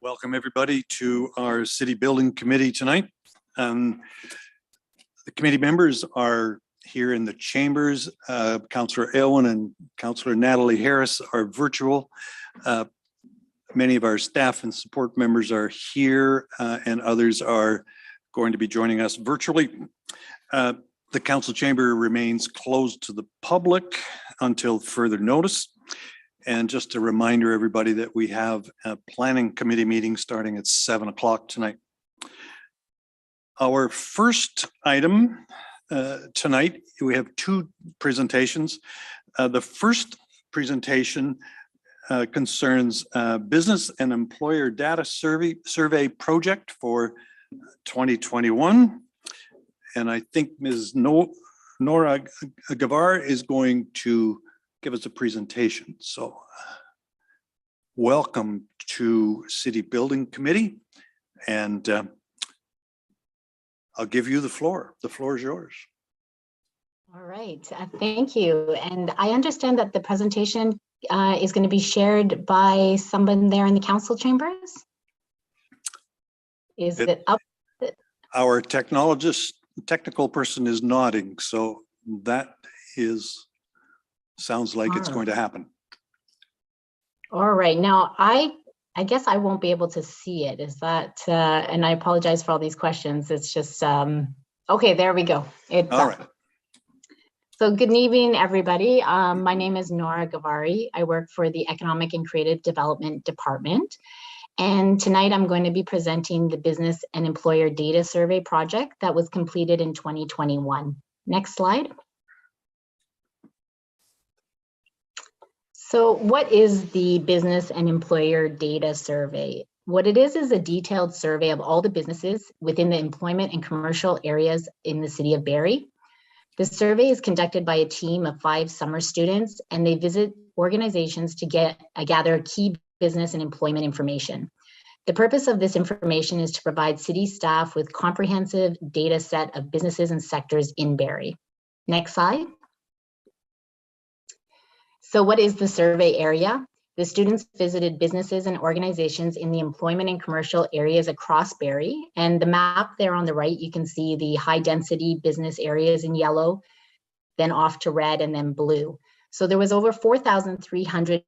Welcome everybody to our City Building Committee tonight. The committee members are here in the chambers. Councillor Aylwin and Councillor Natalie Harris are virtual. Many of our staff and support members are here and others are going to be joining us virtually. The council chamber remains closed to the public until further notice. And just a reminder, everybody, that we have a planning committee meeting starting at 7 o'clock tonight. Our first item tonight, we have two presentations. The first presentation concerns business and employer data survey project for 2021. And I think Ms. Nora Gavar is going to give us a presentation. So welcome to City Building Committee, and I'll give you the floor. The floor is yours. All right, thank you. And I understand that the presentation is going to be shared by someone there in the council chambers. Is it up? Our technical person is nodding, so that sounds like it's going to happen. All right, now I guess I won't be able to see it. Is that, and I apologize for all these questions. It's just, okay, there we go. It's all right. So good evening, everybody. My name is Nora Gavari. I work for the Economic and Creative Development Department. And tonight I'm going to be presenting the Business and Employer Data Survey project that was completed in 2021. Next slide. So what is the Business and Employer Data Survey? What it is a detailed survey of all the businesses within the employment and commercial areas in the city of Barrie. The survey is conducted by a team of 5 summer students, and they visit organizations to gather key business and employment information. The purpose of this information is to provide city staff with comprehensive data set of businesses and sectors in Barrie. Next slide. So what is the survey area? The students visited businesses and organizations in the employment and commercial areas across Barrie. And the map there on the right, you can see the high density business areas in yellow, then off to red and then blue. So there was over 4,300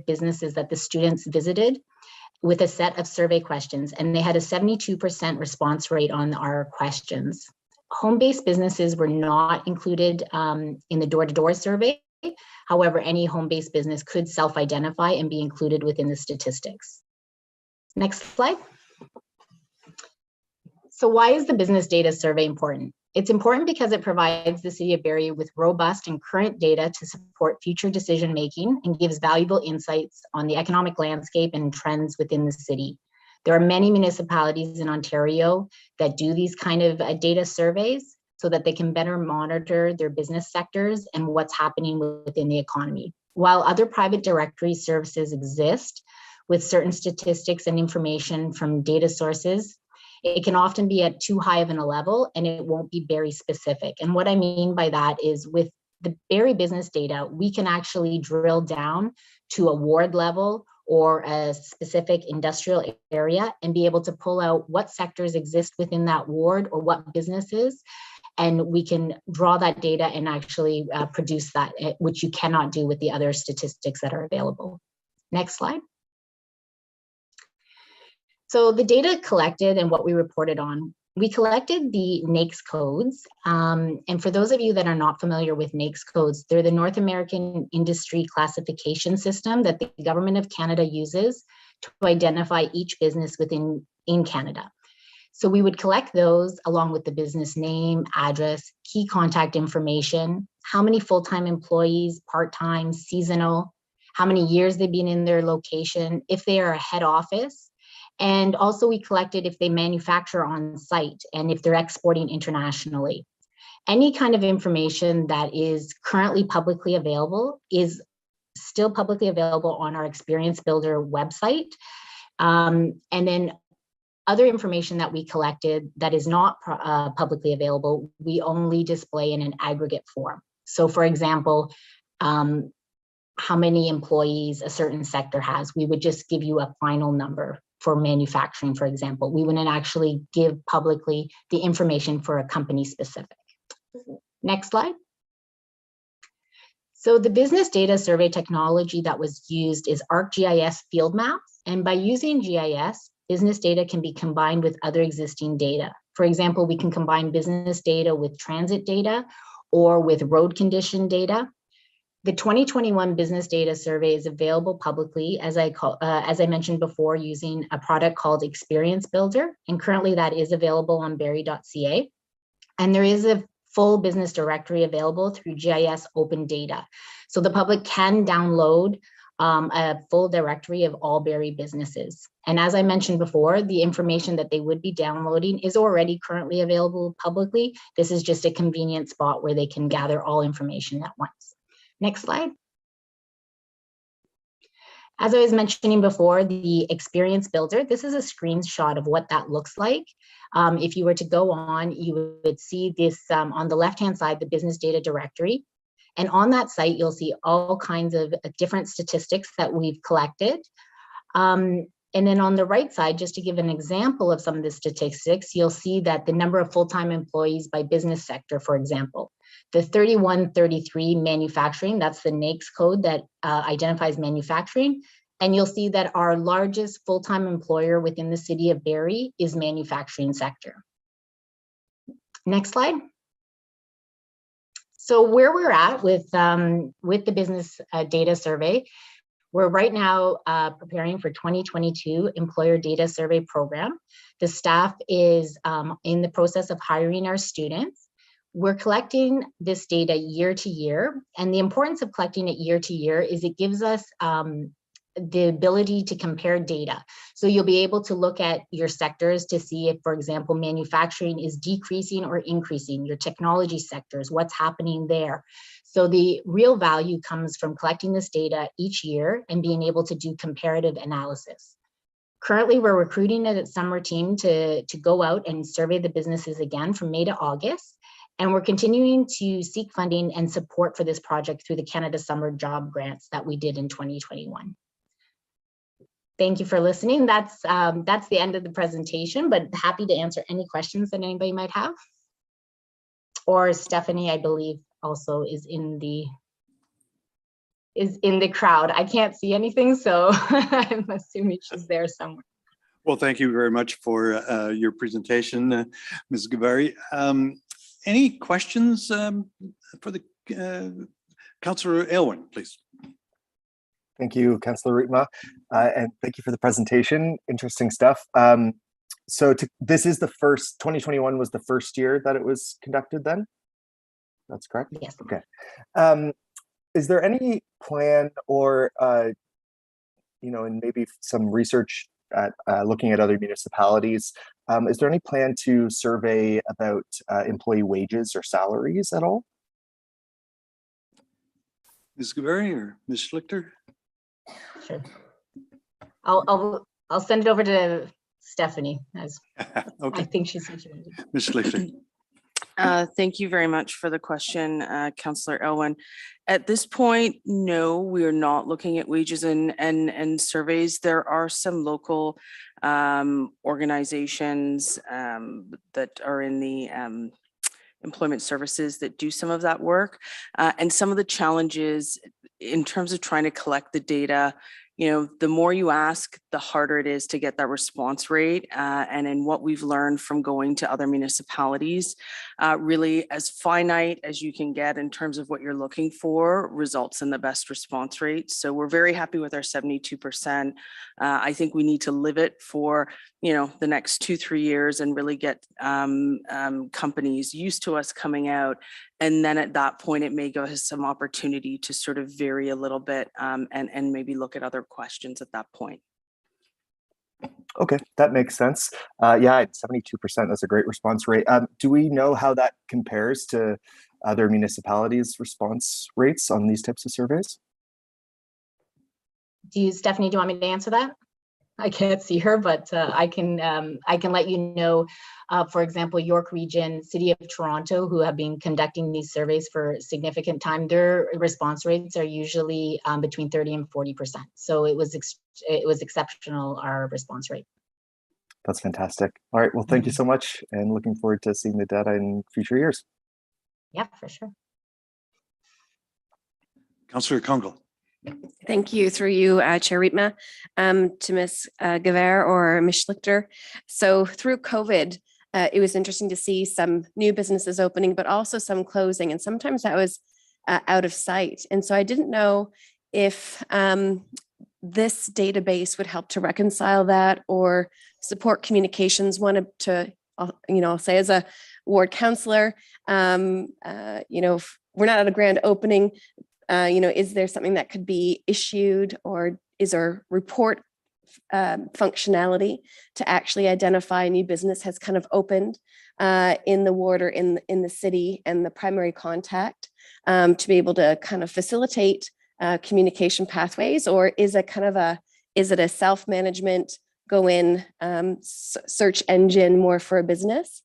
businesses that the students visited with a set of survey questions, and they had a 72% response rate on our questions. Home-based businesses were not included in the door-to-door survey. However, any home-based business could self-identify and be included within the statistics. Next slide. So why is the business data survey important? It's important because it provides the city of Barrie with robust and current data to support future decision-making and gives valuable insights on the economic landscape and trends within the city. There are many municipalities in Ontario that do these kind of data surveys so that they can better monitor their business sectors and what's happening within the economy. While other private directory services exist with certain statistics and information from data sources, it can often be at too high of a level and it won't be Barrie specific. And what I mean by that is with the Barrie business data, we can actually drill down to a ward level or a specific industrial area and be able to pull out what sectors exist within that ward or what businesses, and we can draw that data and actually produce that, which you cannot do with the other statistics that are available. Next slide. So the data collected and what we reported on, we collected the NAICS codes. And for those of you that are not familiar with NAICS codes, they're the North American Industry Classification System that the Government of Canada uses to identify each business in Canada. So we would collect those along with the business name, address, key contact information, how many full-time employees, part-time, seasonal, how many years they've been in their location, if they are a head office. And also we collected if they manufacture on site and if they're exporting internationally. Any kind of information that is currently publicly available is still publicly available on our Experience Builder website. And then other information that we collected that is not publicly available, we only display in an aggregate form. So for example, how many employees a certain sector has, we would just give you a final number for manufacturing, for example. We wouldn't actually give publicly the information for a company specific. Next slide. So the business data survey technology that was used is ArcGIS field maps. And by using GIS, business data can be combined with other existing data. For example, we can combine business data with transit data or with road condition data. The 2021 business data survey is available publicly, as I mentioned before, using a product called Experience Builder. And currently that is available on barrie.ca. And there is a full business directory available through GIS Open Data. So the public can download a full directory of all Barrie businesses. And as I mentioned before, the information that they would be downloading is already currently available publicly. This is just a convenient spot where they can gather all information at once. Next slide. As I was mentioning before, the Experience Builder, this is a screenshot of what that looks like. If you were to go on, you would see this on the left-hand side, the business data directory. And on that site, you'll see all kinds of different statistics that we've collected. And then on the right side, just to give an example of some of the statistics, you'll see that the number of full-time employees by business sector, for example, the 3133 manufacturing, that's the NAICS code that identifies manufacturing. And you'll see that our largest full-time employer within the city of Barrie is manufacturing sector. Next slide. So where we're at with the business data survey, we're right now preparing for 2022 employer data survey program. The staff is in the process of hiring our students. We're collecting this data year to year. And the importance of collecting it year to year is it gives us the ability to compare data. So you'll be able to look at your sectors to see if, for example, manufacturing is decreasing or increasing, your technology sectors, what's happening there. So the real value comes from collecting this data each year and being able to do comparative analysis. Currently, we're recruiting a summer team to go out and survey the businesses again from May to August. And we're continuing to seek funding and support for this project through the Canada Summer Job Grants that we did in 2021. Thank you for listening. That's the end of the presentation, but happy to answer any questions that anybody might have. Or Stephanie, I believe, also is in the crowd. I can't see anything, so I'm assuming she's there somewhere. Well, thank you very much for your presentation, Ms. Gavari. Any questions for the Councillor Aylwin, please? Thank you, Councillor Rietma, and thank you for the presentation. Interesting stuff. This is the first, 2021 was the first year that it was conducted then? That's correct? Yes. Okay. Is there any plan or, and maybe some research at looking at other municipalities, is there any plan to survey about employee wages or salaries at all? Ms. Gavari or Ms. Schlichter? Sure. I'll send it over to Stephanie, as Okay. I think she's situated. Ms. Schlichter. Thank you very much for the question, Councillor Elwin. At this point, no, we are not looking at wages and surveys. There are some local organizations that are in the employment services that do some of that work. And some of the challenges in terms of trying to collect the data, the more you ask, the harder it is to get that response rate. And in what we've learned from going to other municipalities, really as finite as you can get in terms of what you're looking for results in the best response rate. So we're very happy with our 72%. I think we need to live it for, the next 2-3 years and really get companies used to us coming out. And then at that point, it may give us some opportunity to sort of vary a little bit and maybe look at other questions at that point. Okay, that makes sense. Yeah, 72%, that's a great response rate. Do we know how that compares to other municipalities' response rates on these types of surveys? Stephanie, do you want me to answer that? I can't see her, but I can let you know. For example, York Region, City of Toronto, who have been conducting these surveys for significant time, their response rates are usually between 30 and 40%. So it was exceptional, our response rate. That's fantastic. All right. Well, thank you so much, and looking forward to seeing the data in future years. Yeah, for sure. Councillor Kunkel. Thank you, through you, Chair Rietma, to Ms. Gevaert or Ms. Schlichter. So through COVID, it was interesting to see some new businesses opening, but also some closing, and sometimes that was out of sight. And so I didn't know if this database would help to reconcile that or support communications. Wanted to, I'll say as a ward councillor, if we're not at a grand opening, is there something that could be issued, or is there report functionality to actually identify a new business has kind of opened in the ward or in the city, and the primary contact to be able to kind of facilitate communication pathways? Or is it a self-management, go in search engine more for a business?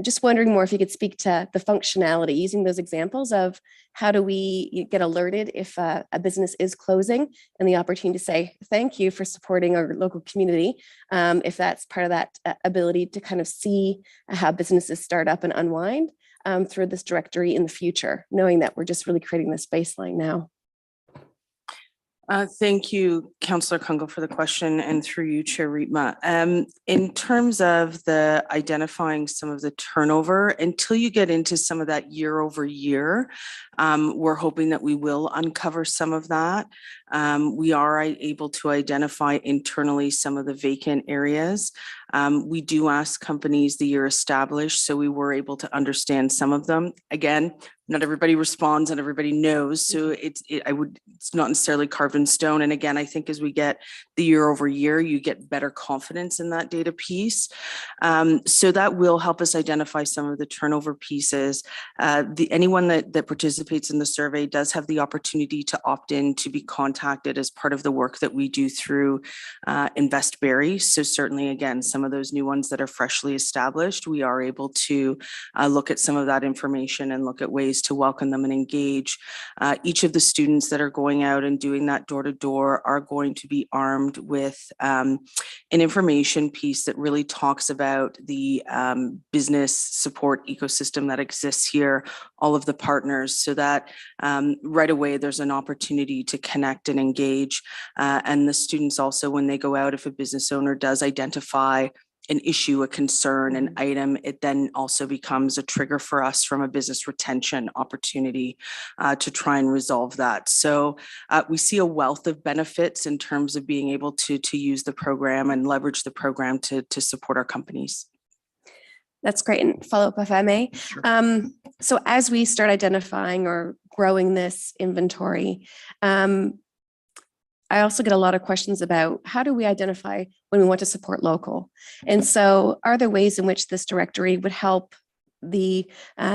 Just wondering more if you could speak to the functionality using those examples of how do we get alerted if a business is closing, and the opportunity to say thank you for supporting our local community, if that's part of that ability to kind of see how businesses start up and unwind through this directory in the future, knowing that we're just really creating this baseline now. Thank you, Councillor Kunkel, for the question, and through you, Chair Rietma. In terms of the identifying some of the turnover, until you get into some of that year over year, we're hoping that we will uncover some of that. We are able to identify internally some of the vacant areas. We do ask companies the year established, so we were able to understand some of them. Again, not everybody responds and everybody knows, so it's not necessarily carved in stone. And again, I think as we get the year over year, you get better confidence in that data piece. So that will help us identify some of the turnover pieces. Anyone that participates in the survey does have the opportunity to opt in to be contacted as part of the work that we do through InvestBerry. So certainly, again, some of those new ones that are freshly established, we are able to look at some of that information and look at ways to welcome them and engage. Each of the students that are going out and doing that door-to-door are going to be armed with an information piece that really talks about the business support ecosystem that exists here, all of the partners, so that right away there's an opportunity to connect and engage. And the students also, when they go out, if a business owner does identify an issue, a concern, an item, it then also becomes a trigger for us from a business retention opportunity to try and resolve that. So we see a wealth of benefits in terms of being able to use the program and leverage the program to support our companies. That's great. And follow up if I may. Sure. So as we start identifying or growing this inventory, I also get a lot of questions about how do we identify when we want to support local? And so are there ways in which this directory would help the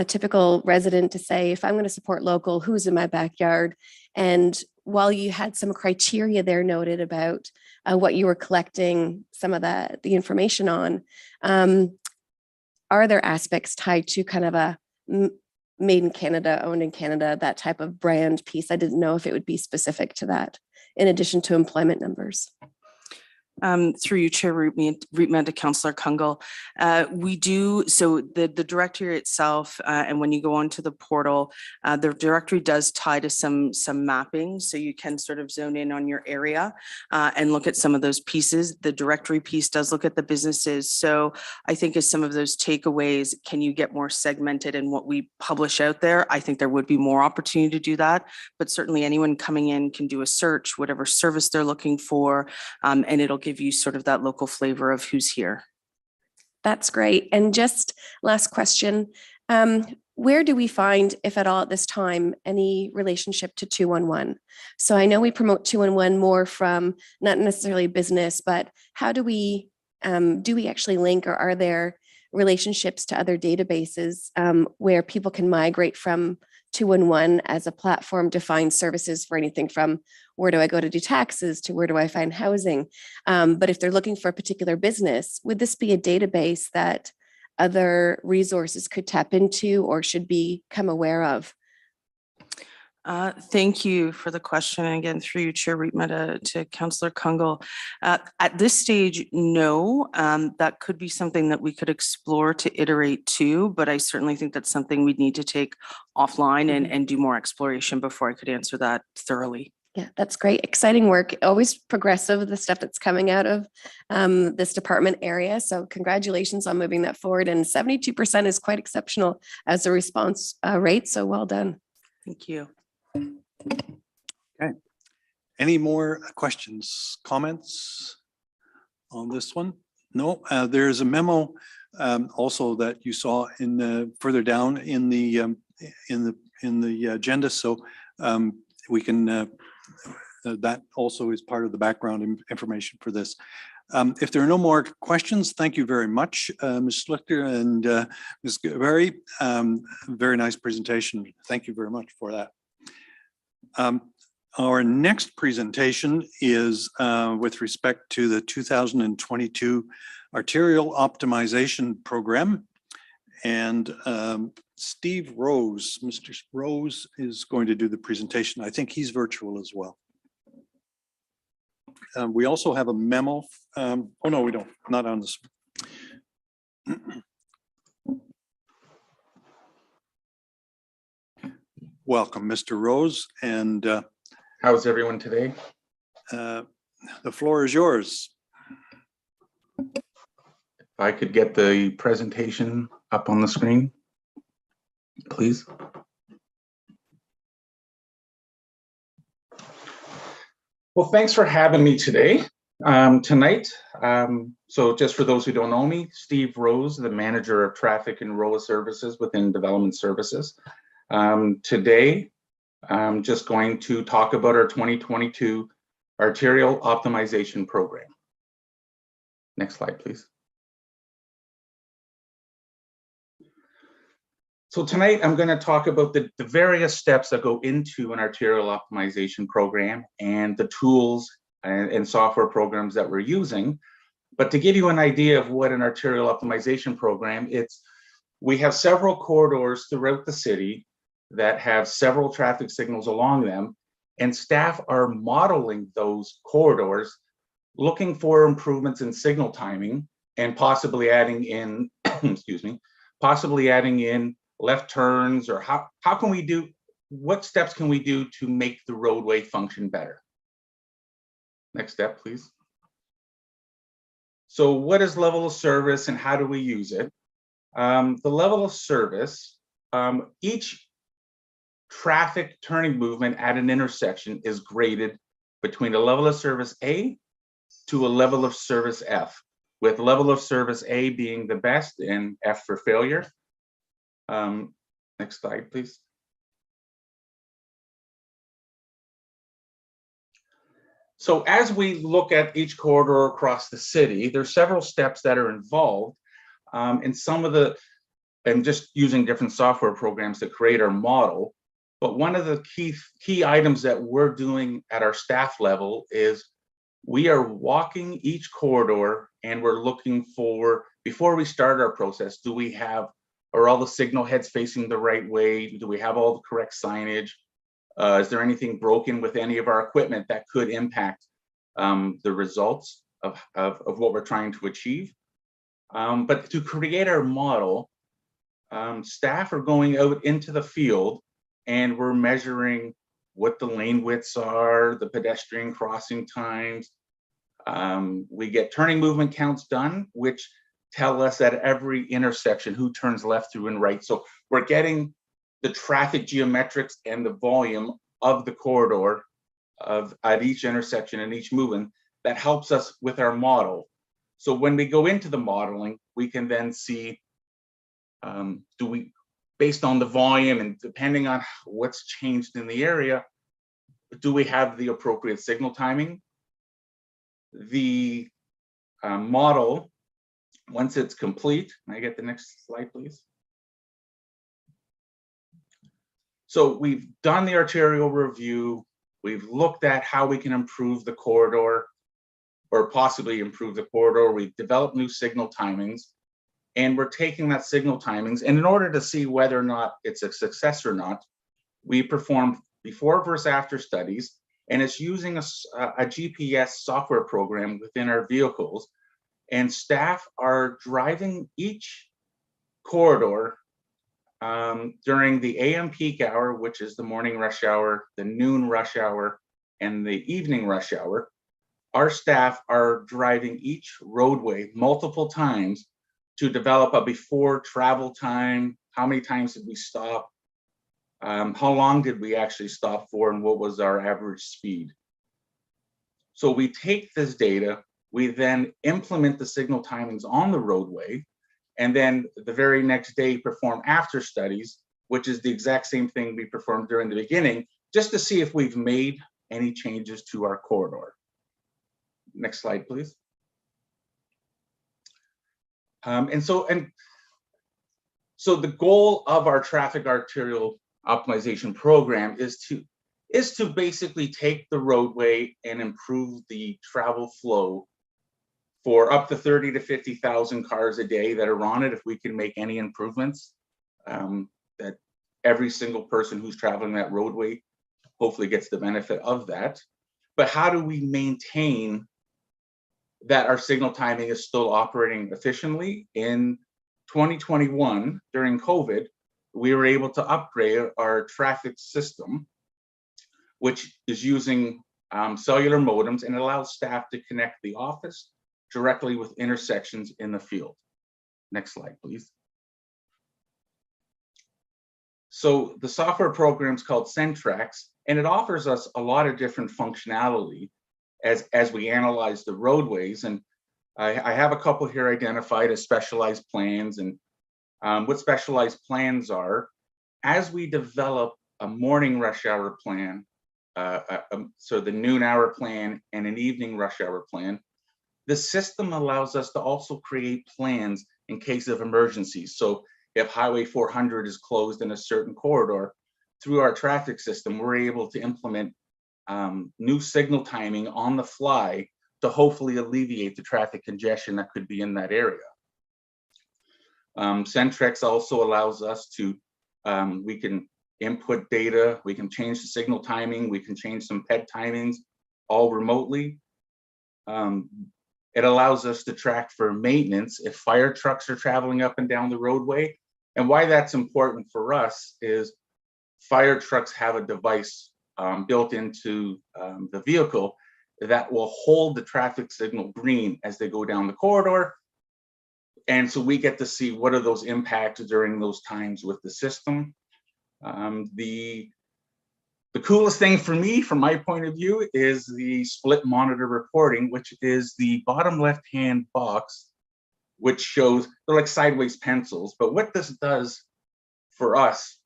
typical resident to say, if I'm going to support local, who's in my backyard? And while you had some criteria there noted about what you were collecting some of the information on, are there aspects tied to kind of a made in Canada, owned in Canada, that type of brand piece? I didn't know if it would be specific to that, in addition to employment numbers. Through you, Chair Rietma, to Councillor Kunkel. We do, so the directory itself, and when you go onto the portal, the directory does tie to some mapping, so you can sort of zone in on your area and look at some of those pieces. The directory piece does look at the businesses. So I think as some of those takeaways, can you get more segmented in what we publish out there? I think there would be more opportunity to do that, but certainly anyone coming in can do a search, whatever service they're looking for, and it'll give you sort of that local flavor of who's here. That's great. And just last question, where do we find, if at all at this time, any relationship to 211? So I know we promote 211 more from not necessarily business, but how do we actually link, or are there relationships to other databases where people can migrate from 2-in-1 as a platform to find services for anything from where do I go to do taxes to where do I find housing. But if they're looking for a particular business, would this be a database that other resources could tap into or should become aware of? Thank you for the question. And again, through you, Chair Rietma, to Councillor Kungle. At this stage, no, that could be something that we could explore to iterate to, but I certainly think that's something we'd need to take offline and do more exploration before I could answer that thoroughly. Yeah, that's great. Exciting work. Always progressive, the stuff that's coming out of this department area. So congratulations on moving that forward. And 72% is quite exceptional as a response rate. So well done. Thank you. Okay. Any more questions, comments on this one? No, there's a memo also that you saw in the further down in the agenda. So we can that also is part of the background information for this. If there are no more questions, thank you very much, Ms. Schlichter and Ms. Gaveri. Very nice presentation. Thank you very much for that. Our next presentation is with respect to the 2022 Arterial Optimization Program. And Steve Rose, Mr. Rose is going to do the presentation. I think he's virtual as well. We also have a memo. Oh no, we don't, not on this one. Welcome, Mr. Rose, and how's everyone today? The floor is yours. If I could get the presentation up on the screen, please. Well, thanks for having me today, tonight. So just for those who don't know me, Steve Rose, the Manager of Traffic and Road Services within Development Services. Today, I'm just going to talk about our 2022 Arterial Optimization Program. Next slide, please. So tonight, I'm going to talk about the various steps that go into an arterial optimization program and the tools and software programs that we're using. But to give you an idea of what an arterial optimization program, we have several corridors throughout the city that have several traffic signals along them, and staff are modeling those corridors, looking for improvements in signal timing and possibly adding in, excuse me, possibly adding in left turns, or how can we do, what steps can we do to make the roadway function better? Next step, please. So what is level of service and how do we use it? The level of service, each traffic turning movement at an intersection is graded between a level of service A to a level of service F, with level of service A being the best and F for failure. Next slide, please. So as we look at each corridor across the city, there's several steps that are involved, and some of the, and just using different software programs to create our model. But one of the key items that we're doing at our staff level is we are walking each corridor and we're looking for, before we start our process, are all the signal heads facing the right way? Do we have all the correct signage? Is there anything broken with any of our equipment that could impact the results of what we're trying to achieve? But to create our model, staff are going out into the field and we're measuring what the lane widths are, the pedestrian crossing times. We get turning movement counts done, which tell us at every intersection who turns left through and right. So we're getting the traffic geometrics and the volume of the corridor at each intersection and each movement that helps us with our model. So when we go into the modeling, we can then see, based on the volume and depending on what's changed in the area, do we have the appropriate signal timing? The model, once it's complete, can I get the next slide, please? So we've done the arterial review. We've looked at how we can improve the corridor or possibly improve the corridor. We've developed new signal timings, and we're taking that signal timings. And in order to see whether or not it's a success or not, we performed before versus after studies, and it's using a GPS software program within our vehicles. And staff are driving each corridor during the AM peak hour, which is the morning rush hour, the noon rush hour, and the evening rush hour. Our staff are driving each roadway multiple times to develop a before travel time. How many times did we stop? How long did we actually stop for, and what was our average speed? So we take this data, we then implement the signal timings on the roadway, and then the very next day perform after studies, which is the exact same thing we performed during the beginning, just to see if we've made any changes to our corridor. Next slide, please. So the goal of our traffic arterial optimization program is to basically take the roadway and improve the travel flow for up to 30 to 50,000 cars a day that are on it. If we can make any improvements, that every single person who's traveling that roadway hopefully gets the benefit of that. But how do we maintain that our signal timing is still operating efficiently? In 2021, during COVID, we were able to upgrade our traffic system, which is using cellular modems, and it allows staff to connect the office directly with intersections in the field. Next slide, please. So the software program is called Centrix, and it offers us a lot of different functionality as we analyze the roadways. And I have a couple here identified as specialized plans. And what specialized plans are, as we develop a morning rush hour plan, so the noon hour plan and an evening rush hour plan, the system allows us to also create plans in case of emergencies. So if Highway 400 is closed in a certain corridor, through our traffic system, we're able to implement new signal timing on the fly to hopefully alleviate the traffic congestion that could be in that area. Centrix also allows us to, we can input data, we can change the signal timing, we can change some PED timings, all remotely. It allows us to track for maintenance if fire trucks are traveling up and down the roadway. And why that's important for us is fire trucks have a device built into the vehicle that will hold the traffic signal green as they go down the corridor. And so we get to see what are those impacts during those times with the system. The coolest thing for me, from my point of view, is the split monitor reporting, which is the bottom left-hand box, which shows, they're like sideways pencils. But what this does for us,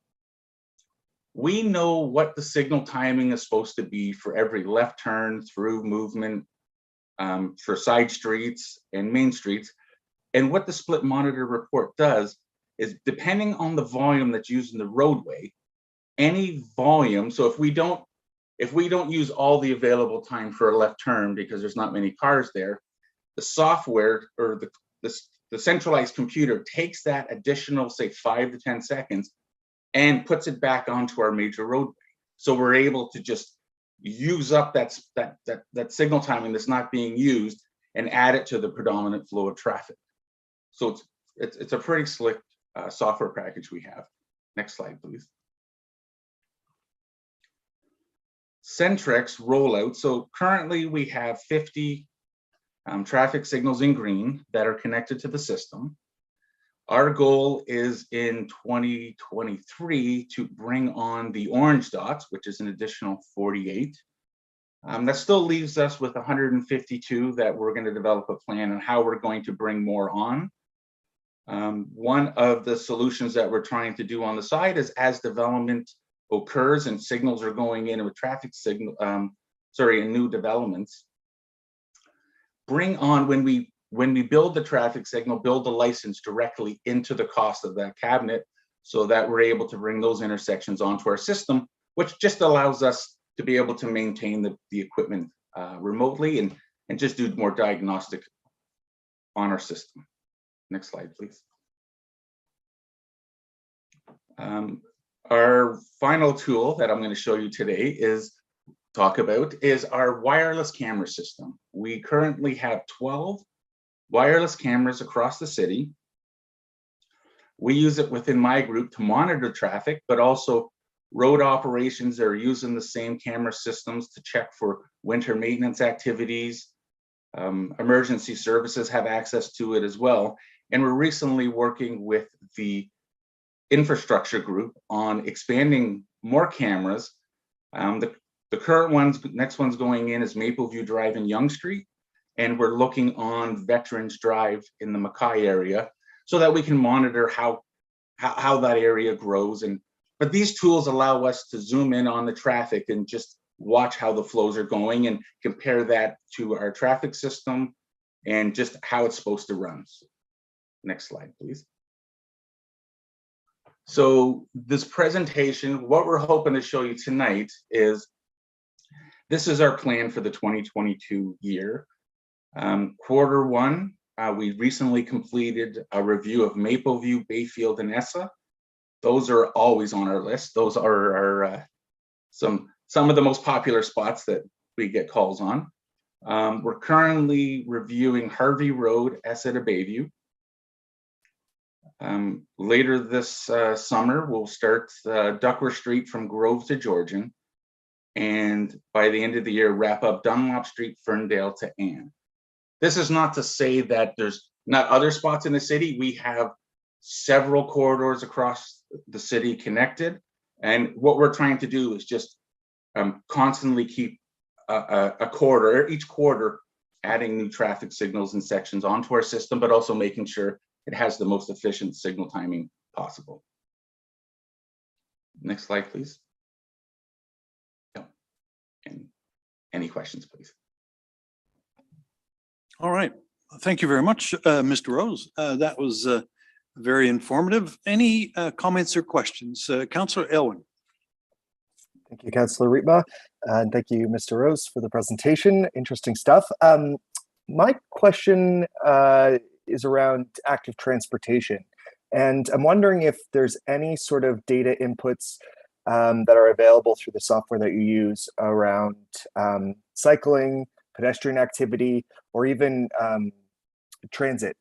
we know what the signal timing is supposed to be for every left turn, through movement, for side streets and main streets. And what the split monitor report does is, depending on the volume that's used in the roadway, any volume, so if we don't use all the available time for a left turn because there's not many cars there, the software or the centralized computer takes that additional, say, 5 to 10 seconds and puts it back onto our major roadway. So we're able to just use up that signal timing that's not being used and add it to the predominant flow of traffic. So it's a pretty slick software package we have. Next slide, please. Centrix rollout. So currently we have 50 traffic signals in green that are connected to the system. Our goal is in 2023 to bring on the orange dots, which is an additional 48. That still leaves us with 152 that we're going to develop a plan on how we're going to bring more on. One of the solutions that we're trying to do on the side is, as development occurs and signals are going in with traffic signal, and new developments, bring on, when we build the traffic signal, build the license directly into the cost of that cabinet. so that we're able to bring those intersections onto our system, which just allows us to be able to maintain the equipment remotely and just do more diagnostic on our system. Next slide, please. Our final tool that I'm going to show you today is our wireless camera system. We currently have 12 wireless cameras across the city. We use it within my group to monitor traffic, but also road operations are using the same camera systems to check for winter maintenance activities. Emergency services have access to it as well. And we're recently working with the infrastructure group on expanding more cameras. The current ones, next one's going in is Mapleview Drive in Yonge Street. And we're looking on Veterans Drive in the Mackay area so that we can monitor how that area grows. But these tools allow us to zoom in on the traffic and just watch how the flows are going and compare that to our traffic system and just how it's supposed to run. Next slide, please. So this presentation, what we're hoping to show you tonight is, this is our plan for the 2022 year. Quarter one, we recently completed a review of Mapleview, Bayfield, and Essa. Those are always on our list. Those are our, some of the most popular spots that we get calls on. We're currently reviewing Harvey Road, Essa to Bayview. Later this summer, we'll start Duckworth Street from Grove to Georgian. And by the end of the year, wrap up Dunlop Street, Ferndale to Ann. This is not to say that there's not other spots in the city. We have several corridors across the city connected. And what we're trying to do is just constantly keep a corridor, each quarter, adding new traffic signals and sections onto our system, but also making sure it has the most efficient signal timing possible. Next slide, please. And any questions, please? All right. Thank you very much, Mr. Rose. That was very informative. Any comments or questions? Councillor Elwin. Thank you, Councillor Rietma, and thank you, Mr. Rose, for the presentation. Interesting stuff. My question is around active transportation, and I'm wondering if there's any sort of data inputs that are available through the software that you use around cycling, pedestrian activity, or even transit.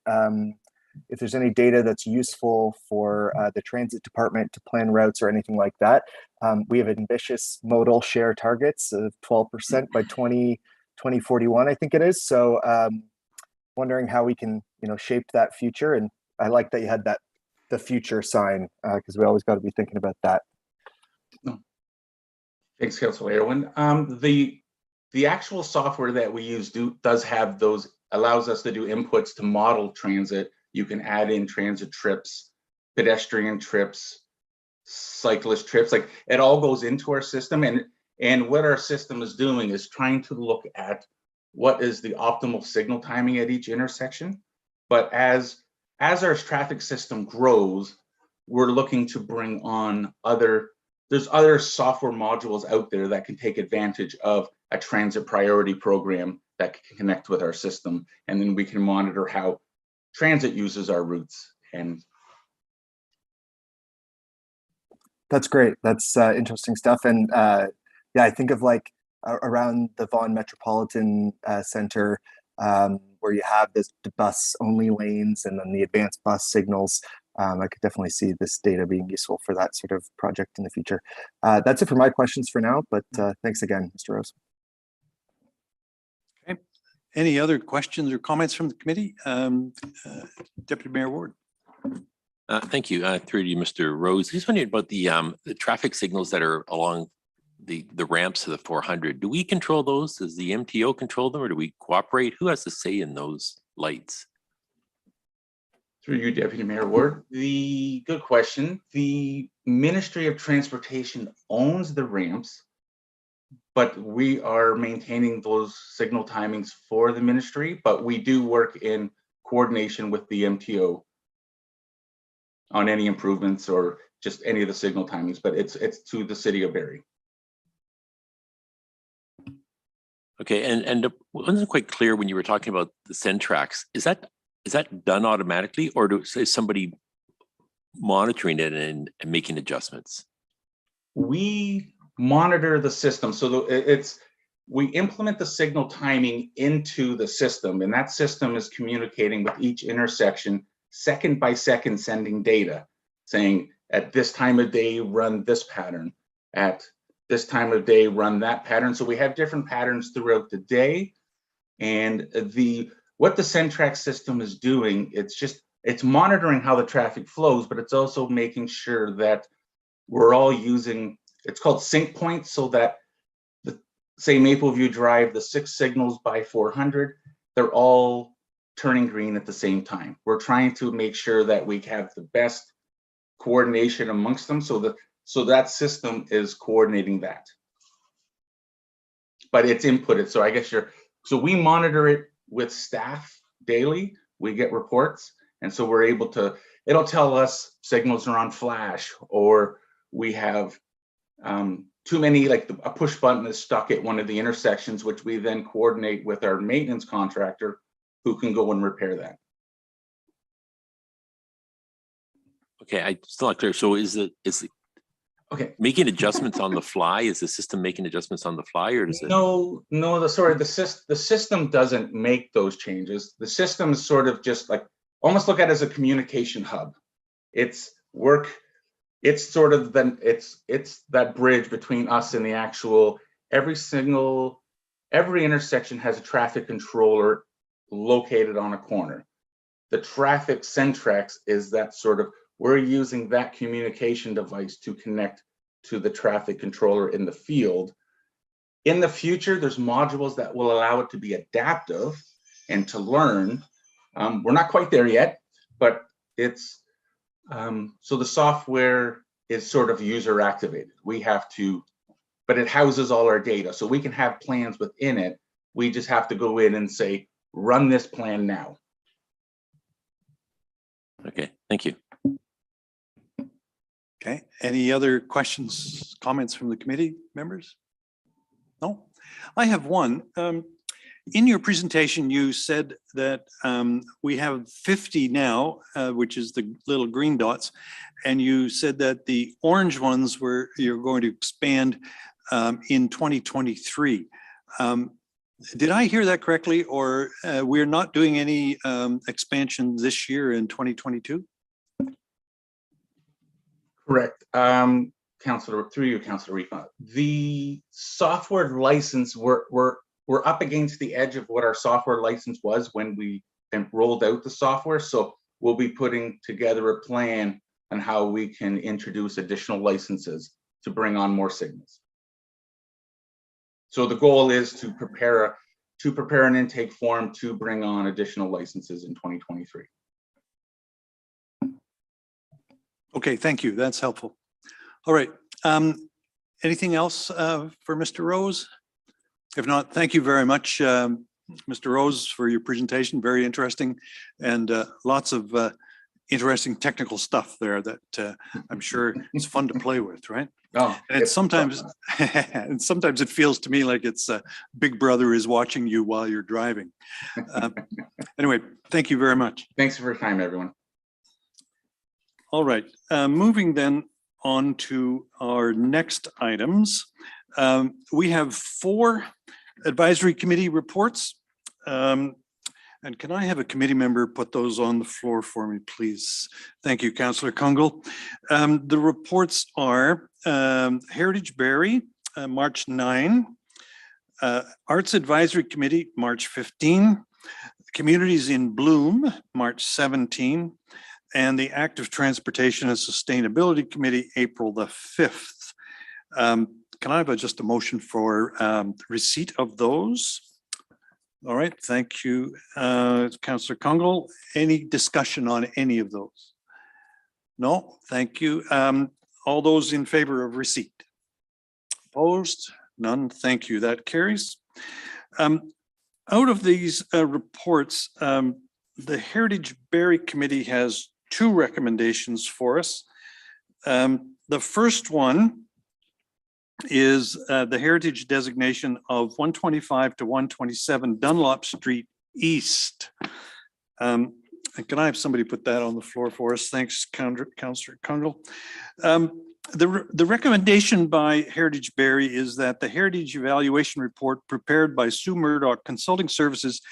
If there's any data that's useful for the transit department to plan routes or anything like that. We have ambitious modal share targets of 12% by 2041, I think it is. So wondering how we can, shape that future. And I like that you had the future sign, because we always got to be thinking about that. Thanks, Councillor Irwin. The actual software that we use does have those, allows us to do inputs to model transit. You can add in transit trips, pedestrian trips, cyclist trips, like it all goes into our system. And what our system is doing is trying to look at what is the optimal signal timing at each intersection. But as our traffic system grows, we're looking to bring on there's other software modules out there that can take advantage of a transit priority program that can connect with our system. And then we can monitor how transit uses our routes. And that's great. That's interesting stuff. And yeah, I think of like around the Vaughan Metropolitan Center, where you have the bus only lanes and then the advanced bus signals. I could definitely see this data being useful for that sort of project in the future. That's it for my questions for now, but thanks again, Mr. Rose. Okay. Any other questions or comments from the committee? Deputy Mayor Ward. Thank you. Through to you, Mr. Rose. Just wondering about the traffic signals that are along the ramps to the 400. Do we control those? Does the MTO control them, or do we cooperate? Who has to say in those lights? Through you, Deputy Mayor Ward. Good question. The Ministry of Transportation owns the ramps, but we are maintaining those signal timings for the ministry, but we do work in coordination with the MTO on any improvements or just any of the signal timings, but it's to the city of Barrie. Okay, and it wasn't quite clear when you were talking about the Centrix. Is that done automatically, or is somebody monitoring it and making adjustments? We monitor the system, so we implement the signal timing into the system, and that system is communicating with each intersection second by second, sending data saying at this time of day run this pattern, at this time of day run that pattern. So we have different patterns throughout the day, and what the Centrix system is doing, it's monitoring how the traffic flows, but it's also making sure that we're all using, it's called sync points, so that say Mapleview Drive, the 6 signals by 400, they're all turning green at the same time. We're trying to make sure that we have the best coordination amongst them, so that system is coordinating that. But it's inputted, so I guess so we monitor it with staff daily. We get reports, and so we're able to, it'll tell us signals are on flash, or we have too many, like a push button is stuck at one of the intersections, which we then coordinate with our maintenance contractor who can go and repair that. Okay, I'm still not clear. So is it Okay, making adjustments on the fly? Is the system making adjustments on the fly, or does it? No, the system doesn't make those changes. The system is sort of just like, almost look at it as a communication hub. It's sort of it's that bridge between us and the actual, every intersection has a traffic controller located on a corner. The traffic Centrix is that sort of, we're using that communication device to connect to the traffic controller in the field. In the future, there's modules that will allow it to be adaptive and to learn. We're not quite there yet, but it's, so the software is sort of user activated. We have to, but it houses all our data. So we can have plans within it. We just have to go in and say, run this plan now. Okay, thank you. Okay, any other questions, comments from the committee members? No, I have one. In your presentation, you said that we have 50 now, which is the little green dots, and you said that the orange ones you're going to expand in 2023. Did I hear that correctly, or we're not doing any expansion this year in 2022? Correct. Councillor, through you, Councillor Ripa, the software license, we're up against the edge of what our software license was when we rolled out the software. So we'll be putting together a plan on how we can introduce additional licenses to bring on more signals. So the goal is to prepare an intake form to bring on additional licenses in 2023. Okay, thank you. That's helpful. All right. Anything else for Mr. Rose? If not, thank you very much, Mr. Rose, for your presentation. Very interesting, and lots of interesting technical stuff there that I'm sure it's fun to play with, right? Oh, and it's sometimes and sometimes it feels to me like it's Big Brother is watching you while you're driving. Anyway, thank you very much. Thanks for your time, everyone. All right, moving then on to our next items. We have 4 advisory committee reports. And can I have a committee member put those on the floor for me, please? Thank you, Councillor Kungle. The reports are Heritage Barrie, March 9, Arts Advisory Committee, March 15, Communities in Bloom, March 17, and the Active Transportation and Sustainability Committee, April the 5th. Can I have just a motion for receipt of those? All right, thank you, Councillor Kungle. Any discussion on any of those? No, thank you. All those in favor of receipt? Opposed? None, thank you, that carries. Out of these reports, the Heritage Barrie Committee has 2 recommendations for us. The first one is the heritage designation of 125 to 127 Dunlop Street East. Can I have somebody put that on the floor for us? Thanks, Councillor Kungle. The recommendation by Heritage Barrie is that the heritage evaluation report prepared by Sue Murdoch Consulting Services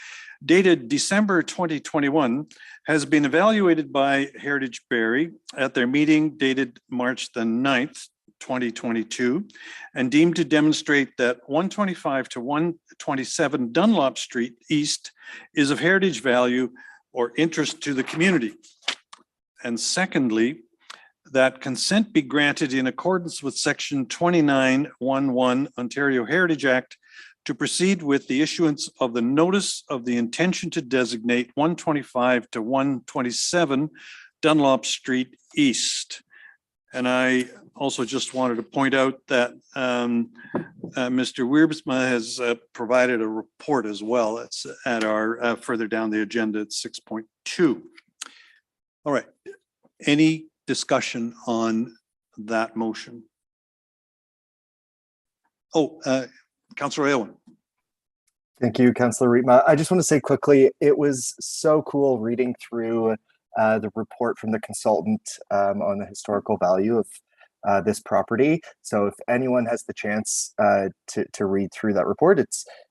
dated December 2021 has been evaluated by Heritage Barrie at their meeting dated March the 9th, 2022, and deemed to demonstrate that 125 to 127 Dunlop Street East is of heritage value or interest to the community. And secondly, that consent be granted in accordance with Section 2911 Ontario Heritage Act to proceed with the issuance of the notice of the intention to designate 125 to 127 Dunlop Street East. And I also just wanted to point out that Mr. Wiersma has provided a report as well. It's at our further down the agenda at 6.2. All right. Any discussion on that motion? Oh, Councillor Aylwin. Thank you, Councillor Rietma. I just want to say quickly, it was so cool reading through the report from the consultant on the historical value of this property. So if anyone has the chance to read through that report,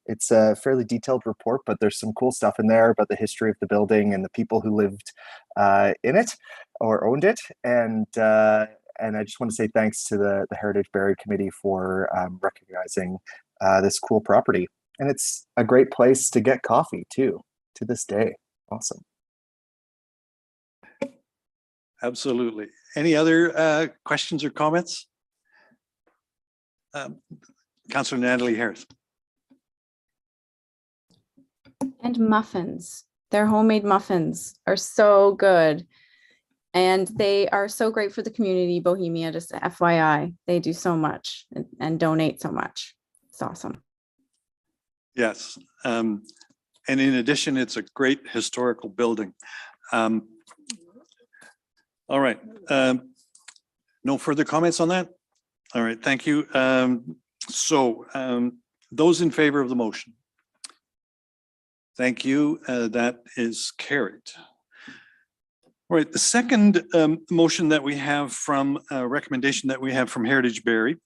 it's a fairly detailed report, but there's some cool stuff in there about the history of the building and the people who lived in it or owned it. And I just want to say thanks to the Heritage Barrie Committee for recognizing this cool property. And it's a great place to get coffee too, to this day. Awesome. Absolutely. Any other questions or comments? Councillor Natalie Harris. And muffins. Their homemade muffins are so good. And they are so great for the community, Bohemia, just FYI. They do so much and donate so much. It's awesome. Yes. And in addition, it's a great historical building. All right. No further comments on that? All right. Thank you. Those in favor of the motion? Thank you. That is carried. All right. The second motion that we have from recommendation that we have from Heritage Barrie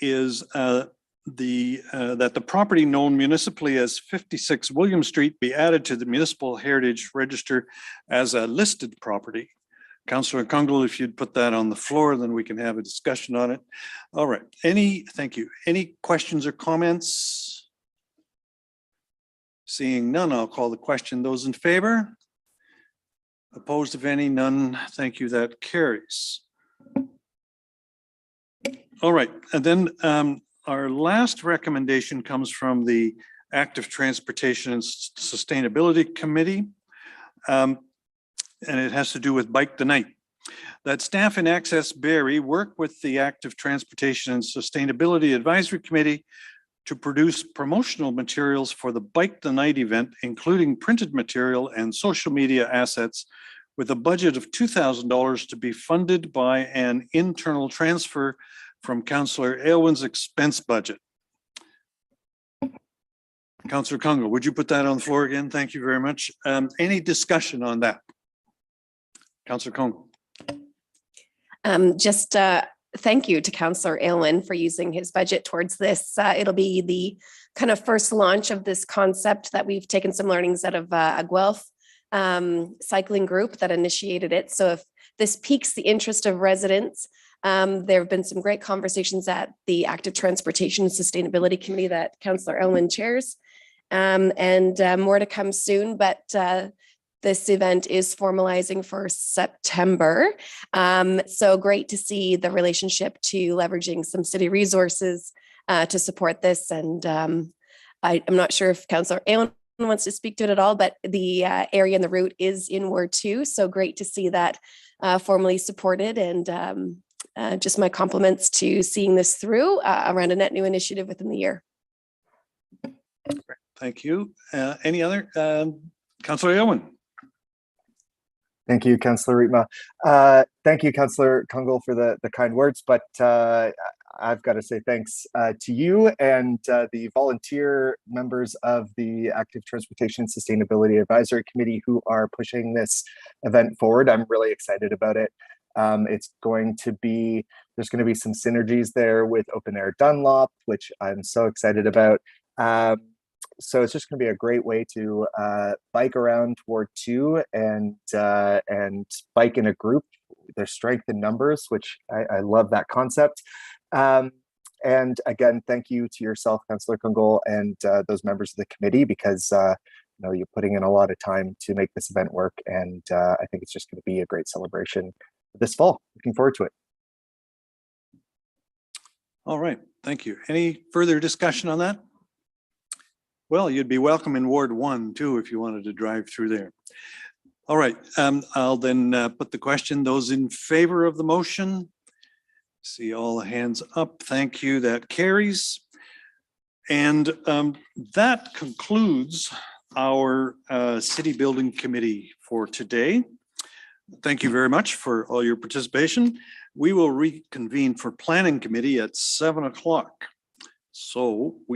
is that the property known municipally as 56 William Street be added to the Municipal Heritage Register as a listed property. Councillor Kungle, if you'd put that on the floor, then we can have a discussion on it. All right. Thank you. Any questions or comments? Seeing none, I'll call the question. Those in favor? Opposed, if any? None. Thank you. That carries. All right. And then our last recommendation comes from the Active Transportation and Sustainability Committee. And it has to do with Bike the Night. That staff in Access Barrie work with the Active Transportation and Sustainability Advisory Committee to produce promotional materials for the Bike the Night event, including printed material and social media assets, with a budget of $2,000 to be funded by an internal transfer from Councillor Aylwin's expense budget. Councillor Kungle, would you put that on the floor again? Thank you very much. Any discussion on that? Councillor Kungle. Thank you to Councillor Aylwin for using his budget towards this. It'll be the kind of first launch of this concept that we've taken some learnings out of a Guelph cycling group that initiated it. So if this piques the interest of residents, there have been some great conversations at the Active Transportation and Sustainability Committee that Councillor Aylwin chairs, and more to come soon. But this event is formalizing for September. So great to see the relationship to leveraging some city resources to support this. And I'm not sure if Councillor Aylwin wants to speak to it at all, but the area and the route is in Ward 2. So great to see that formally supported, and just my compliments to seeing this through around a net new initiative within the year. Thank you. Any other? Councillor Aylwin. Thank you, Councillor Rietma. Thank you, Councillor Kungle, for the kind words, but I've got to say thanks to you and the volunteer members of the Active Transportation and Sustainability Advisory Committee who are pushing this event forward. I'm really excited about it. There's going to be some synergies there with Open Air Dunlop, which I'm so excited about. So it's just going to be a great way to bike around Ward 2 and bike in a group. There's strength in numbers, which I love that concept. And again, thank you to yourself, Councillor Kungle, and those members of the committee, because you're putting in a lot of time to make this event work, and I think it's just going to be a great celebration this fall. Looking forward to it. All right, thank you. Any further discussion on that? Well, you'd be welcome in Ward 1 too if you wanted to drive through there. All right, I'll then put the question. Those in favor of the motion? See all the hands up. Thank you. That carries. And that concludes our City Building Committee for today. Thank you very much for all your participation. We will reconvene for Planning Committee at 7 o'clock. So we